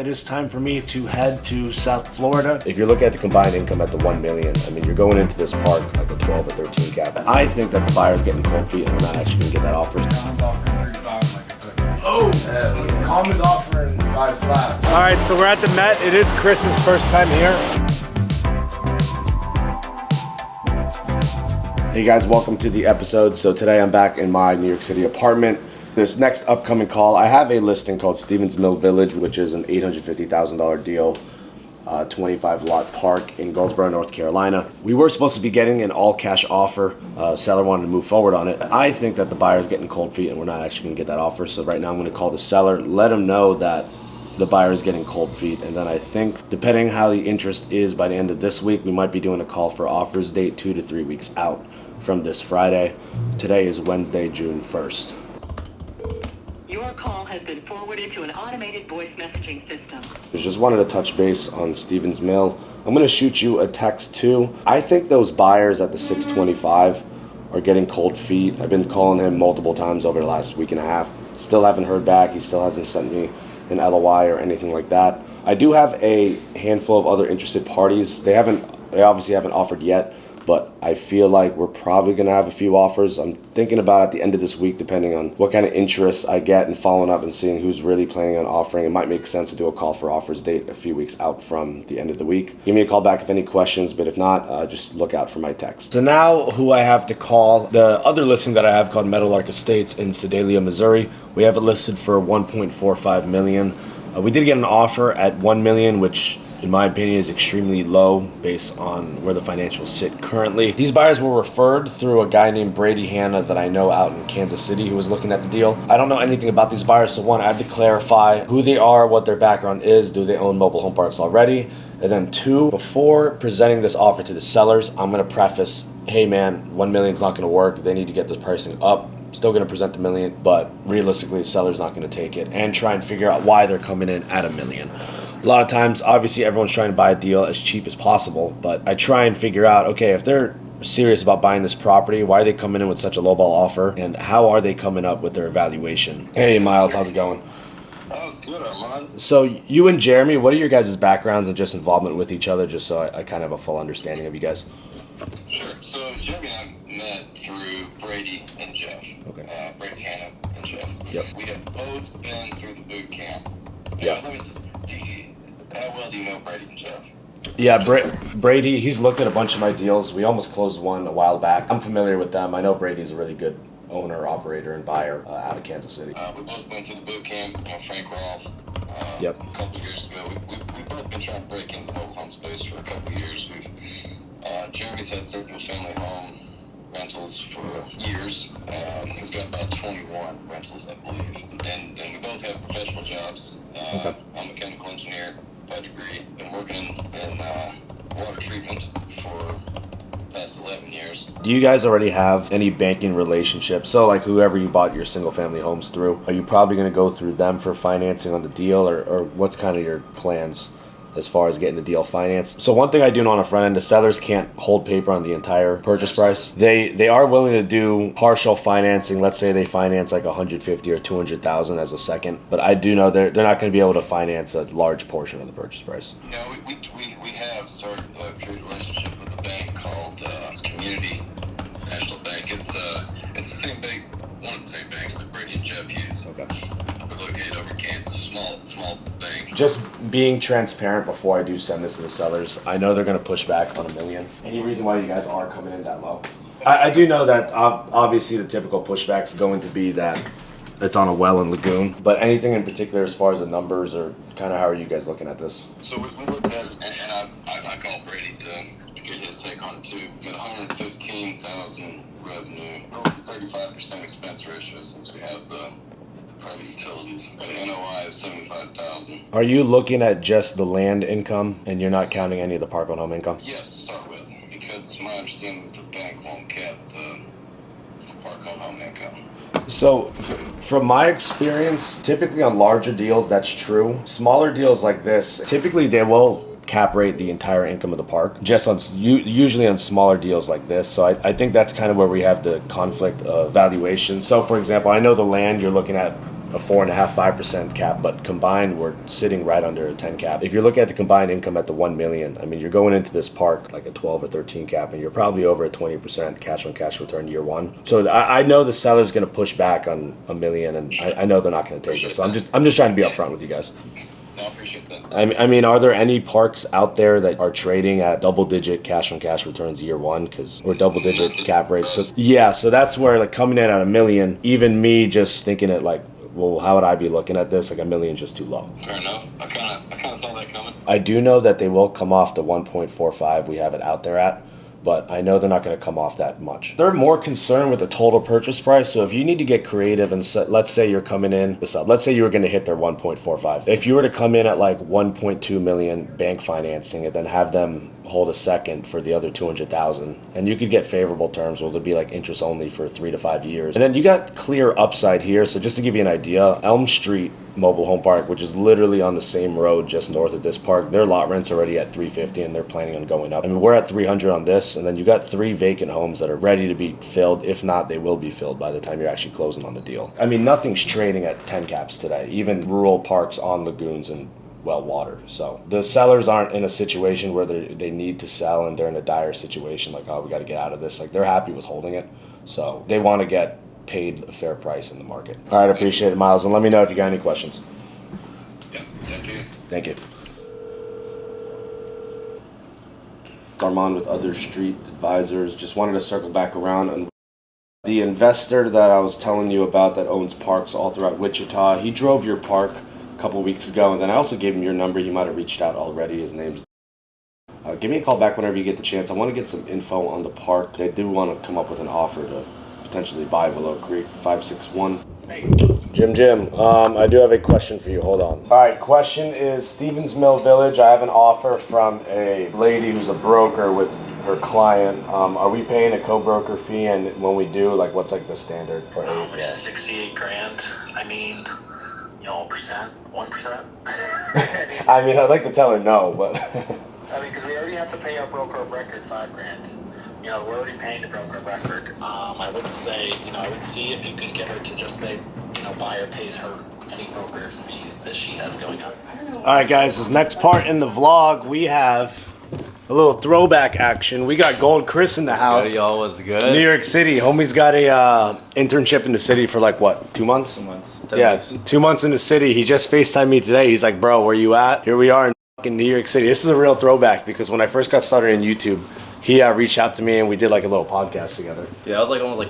It is time for me to head to South Florida. If you look at the combined income at the 1 million, I mean, you're going into this park like a 12 or 13 cap. I think that the buyer's getting cold feet and we're not actually gonna get that offer. Oh, Commons offering 5 flat. All right, so we're at the Met. It is Chris's first time here. Hey guys, welcome to the episode. So today I'm back in my New York City apartment. This next upcoming call, I have a listing called Stevens Mill Village, which is an $850,000 deal, 25 lot park in Goldsboro, North Carolina. We were supposed to be getting an all cash offer. Seller wanted to move forward on it. I think that the buyer's getting cold feet and we're not actually gonna get that offer. So right now I'm gonna call the seller, let him know that the buyer is getting cold feet. And then I think depending how the interest is by the end of this week, we might be doing a call for offers date 2 to 3 weeks out from this Friday. Today is Wednesday, June 1st. Your call has been forwarded to an automated voice messaging system. Just wanted to touch base on Stevens Mill. I'm going to shoot you a text too. I think those buyers at the 625 are getting cold feet. I've been calling him multiple times over the last week and a half. Still haven't heard back. He still hasn't sent me an LOI or anything like that. I do have a handful of other interested parties. They obviously haven't offered yet, but I feel like we're probably going to have a few offers. I'm thinking about at the end of this week, depending on what kind of interest I get and following up and seeing who's really planning on offering. It might make sense to do a call for offers date a few weeks out from the end of the week. Give me a call back if any questions, but if not, just look out for my text. So now who I have to call, the other listing that I have called Meadowlark Estates in Sedalia, Missouri. We have it listed for $1.45 million. We did get an offer at $1 million, which in my opinion is extremely low based on where the financials sit currently. These buyers were referred through a guy named Brady Hanna that I know out in Kansas City who was looking at the deal. I don't know anything about these buyers, so one, I have to clarify who they are, what their background is, do they own mobile home parks already? And then two, before presenting this offer to the sellers, I'm gonna preface, hey man, 1 million's not gonna work. They need to get the pricing up. Still going to present the million, but realistically, the seller's not going to take it and try and figure out why they're coming in at $1 million. A lot of times, obviously, everyone's trying to buy a deal as cheap as possible, but I try and figure out, okay, if they're serious about buying this property, why are they coming in with such a lowball offer, and how are they coming up with their evaluation? Hey, Miles, how's it going? That was good, Armand. So you and Jeremy, what are your guys' backgrounds and just involvement with each other, just so I kind of have a full understanding of you guys? Sure. So Jeremy and I met through Brady and Jeff. Okay. Brady Hanna and Jeff. Yep. We have both been through the boot camp. Yeah. Let me just, how well do you know Brady and Jeff? Yeah, Brady, he's looked at a bunch of my deals. We almost closed one a while back. I'm familiar with them. I know Brady's a really good owner, operator, and buyer out of Kansas City. We both went through the boot camp, Frank Roth, Yep. a couple of years ago. We've both been trying to break into the mobile home space for a couple of years. Jeremy's had single family home rentals for years. He's got about 21 rentals, I believe. And we both have professional jobs. Okay. I'm a chemical engineer by degree. Been working in water treatment for the past 11 years. Do you guys already have any banking relationships? So like whoever you bought your single family homes through, are you probably going to go through them for financing on the deal, or what's kind of your plans as far as getting the deal financed? So one thing I do know on the front end, the sellers can't hold paper on the entire purchase price. They are willing to do partial financing. Let's say they finance like 150 or 200,000 as a second, but I do know they're not going to be able to finance a large portion of the purchase price. No, we have started a trade relationship with a bank called Community National Bank. It's the same bank, one of the same banks that Brady and Jeff use. Okay. We're located over in Kansas, small bank. Just being transparent before I do send this to the sellers, I know they're going to push back on $1 million. Any reason why you guys are coming in that low? I do know that obviously the typical pushback is going to be that it's on a well and lagoon, but anything in particular as far as the numbers, or kind of how are you guys looking at this? So we looked at it, and I called Brady to get his take on it too. We got 115,000 revenue, over 35% expense ratio since we have the private utilities. The NOI is 75,000. Are you looking at just the land income and you're not counting any of the park on home income? Yes, to start with, because it's my understanding that the bank won't cap the park on home income. So from my experience, typically on larger deals, that's true. Smaller deals like this, typically they will cap rate the entire income of the park, just on usually on smaller deals like this. So I think that's kind of where we have the conflict of valuation. So for example, I know the land you're looking at a 4.5-5% cap, but combined we're sitting right under a 10 cap. If you're looking at the combined income at the 1 million, I mean, you're going into this park like a 12 or 13 cap, and you're probably over a 20% cash on cash return year one. So I know the seller's going to push back on $1 million, and I know they're not going to take it. So I'm just trying to be upfront with you guys. No, I appreciate that. I mean, are there any parks out there that are trading at double-digit cash-on-cash returns year one, or double-digit cap rates? So yeah, so that's where like coming in at $1 million, even me just thinking it like, well, how would I be looking at this? Like $1 million is just too low. Fair enough. I kind of saw that coming. I do know that they will come off the 1.45 we have it out there at, but I know they're not going to come off that much. They're more concerned with the total purchase price. So if you need to get creative and let's say you're coming in, let's say you were going to hit their 1.45. If you were to come in at like 1.2 million bank financing and then have them hold a second for the other 200,000, and you could get favorable terms where it'd be like interest only for 3 to 5 years. And then you got clear upside here. So just to give you an idea, Elm Street Mobile Home Park, which is literally on the same road just north of this park, their lot rent's already at $350 and they're planning on going up. I mean, we're at $300 on this, and then you got 3 vacant homes that are ready to be filled. If not, they will be filled by the time you're actually closing on the deal. I mean, nothing's trading at 10 caps today, even rural parks on lagoons and well water. So the sellers aren't in a situation where they need to sell and they're in a dire situation like, oh, we got to get out of this. Like, they're happy with holding it, so they want to get paid a fair price in the market. All right, appreciate it, Miles, and let me know if you got any questions. Yeah, thank you. Thank you. Armand with Other Street Advisors. Just wanted to circle back around on the investor that I was telling you about that owns parks all throughout Wichita. He drove your park a couple weeks ago, and then I also gave him your number. He might have reached out already. His name's give me a call back whenever you get the chance. I want to get some info on the park. They do want to come up with an offer to potentially buy Willow Creek. 561. Jim, I do have a question for you. Hold on. All right, question is Stevens Mill Village. I have an offer from a lady who's a broker with her client. Are we paying a co-broker fee? And when we do, like, what's like the standard for Which is 68 grand. I mean, 1%. I mean, I'd like to tell her no, but I mean, because we already have to pay our broker of record $5 grand. We're already paying the broker of record. I would say, I would see if you could get her to just say, buyer pays her any broker fees that she has going on. All right, guys, this next part in the vlog, we have a little throwback action. We got Gold Chris in the house. Good, y'all, was good. New York City. Homie's got a internship in the city for like, what, 2 months? 2 months. Yeah, 2 months in the city. He just FaceTimed me today. He's like, bro, where you at? Here we are in fucking New York City. This is a real throwback because when I first got started in YouTube, he reached out to me and we did like a little podcast together. Yeah, that was like almost like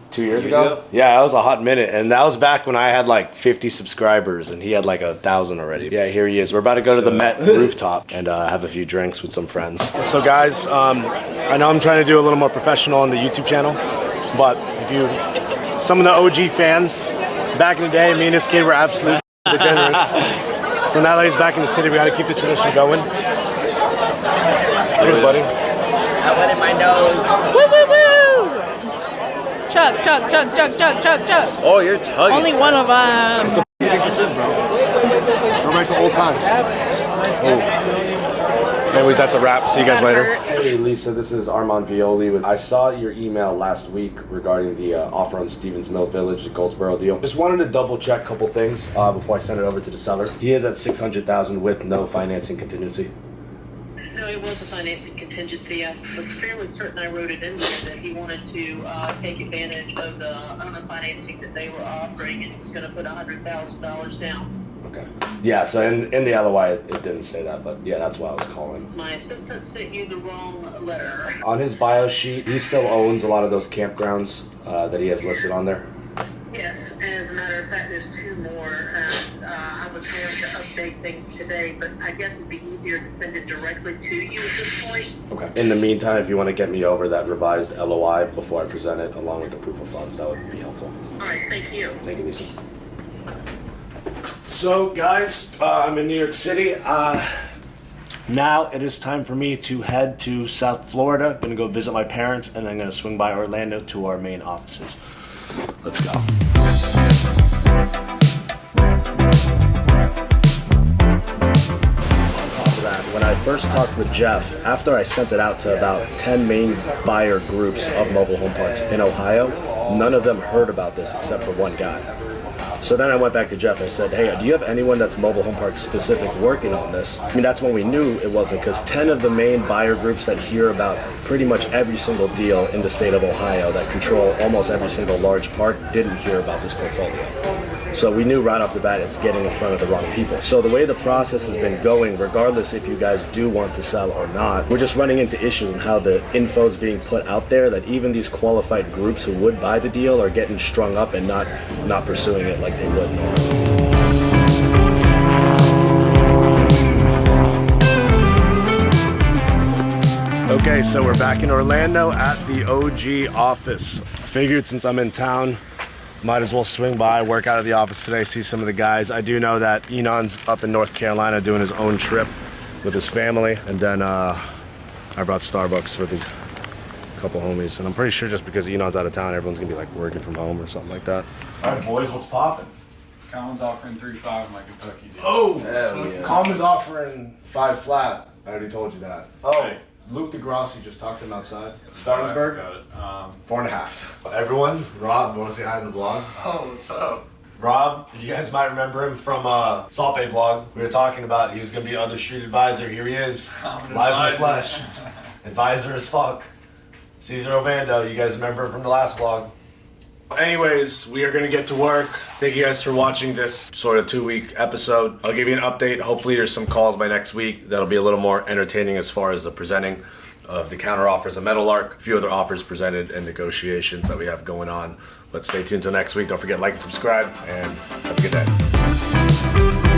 2 years ago? Yeah, that was a hot minute. And that was back when I had like 50 subscribers and he had like 1,000 already. Yeah, here he is. We're about to go to the Met rooftop and have a few drinks with some friends. So guys, I know I'm trying to do a little more professional on the YouTube channel, but some of the OG fans, back in the day, me and this kid were absolute degenerates. So now that he's back in the city, we gotta keep the tradition going. Cheers, buddy. I went in my nose. Woo, woo, woo! Chug. oh, you're chugging. Only one of them. What the f*** this is, bro? Go back to old times. Anyways, that's a wrap. See you guys later. Hey, Lisa, this is Armand Violi. I saw your email last week regarding the offer on Stevens Mill Village, the Goldsboro deal. Just wanted to double check a couple things before I send it over to the seller. He is at $600,000 with no financing contingency. No, it was a financing contingency. I was fairly certain I wrote it in there that he wanted to take advantage of the owner financing that they were offering, and he was going to put $100,000 down. Okay. Yeah, so in the LOI, it didn't say that, but yeah, that's why I was calling. My assistant sent you the wrong letter. On his bio sheet, he still owns a lot of those campgrounds that he has listed on there. Yes, as a matter of fact, there's 2 more. I was going to update things today, but I guess it'd be easier to send it directly to you at this point. Okay. In the meantime, if you want to get me over that revised LOI before I present it, along with the proof of funds, that would be helpful. All right, thank you. Thank you, Lisa. So, guys, I'm in New York City. Now it is time for me to head to South Florida. I'm going to go visit my parents, and then I'm going to swing by Orlando to our main offices. Let's go. When I first talked with Jeff, after I sent it out to about 10 main buyer groups of mobile home parks in Ohio, none of them heard about this except for one guy. So then I went back to Jeff. I said, hey, do you have anyone that's mobile home park specific working on this? I mean, that's when we knew it wasn't, because 10 of the main buyer groups that hear about pretty much every single deal in the state of Ohio that control almost every single large park didn't hear about this portfolio. So we knew right off the bat it's getting in front of the wrong people. So the way the process has been going, regardless if you guys do want to sell or not, we're just running into issues in how the info is being put out there, that even these qualified groups who would buy the deal are getting strung up and not pursuing it like they would normally. Okay, so we're back in Orlando at the OG office. Figured since I'm in town, might as well swing by, work out of the office today, see some of the guys. I do know that Enon's up in North Carolina doing his own trip with his family. And then I brought Starbucks for the couple homies. And I'm pretty sure just because Enon's out of town, everyone's gonna be like working from home or something like that. All right, boys, what's poppin'? Commons offering 3.5 in my Kentucky deal. Oh! Yeah. Commons offering 5 flat. I already told you that. Oh, Luke DeGrassi just talked to him outside. Spartansburg? Got it. 4.5. Everyone, Rob, you wanna say hi to the vlog? Oh, what's up? Rob, you guys might remember him from Salt Bay vlog. We were talking about he was gonna be on the street advisor. Here he is, live in the flesh. Advisor as fuck. Cesar Ovando, you guys remember him from the last vlog. Anyways, we are gonna get to work. Thank you guys for watching this sort of 2-week episode. I'll give you an update. Hopefully there's some calls by next week that'll be a little more entertaining as far as the presenting of the counter offers of Meadowlark, a few other offers presented and negotiations that we have going on. But stay tuned till next week. Don't forget, like and subscribe, and have a good day.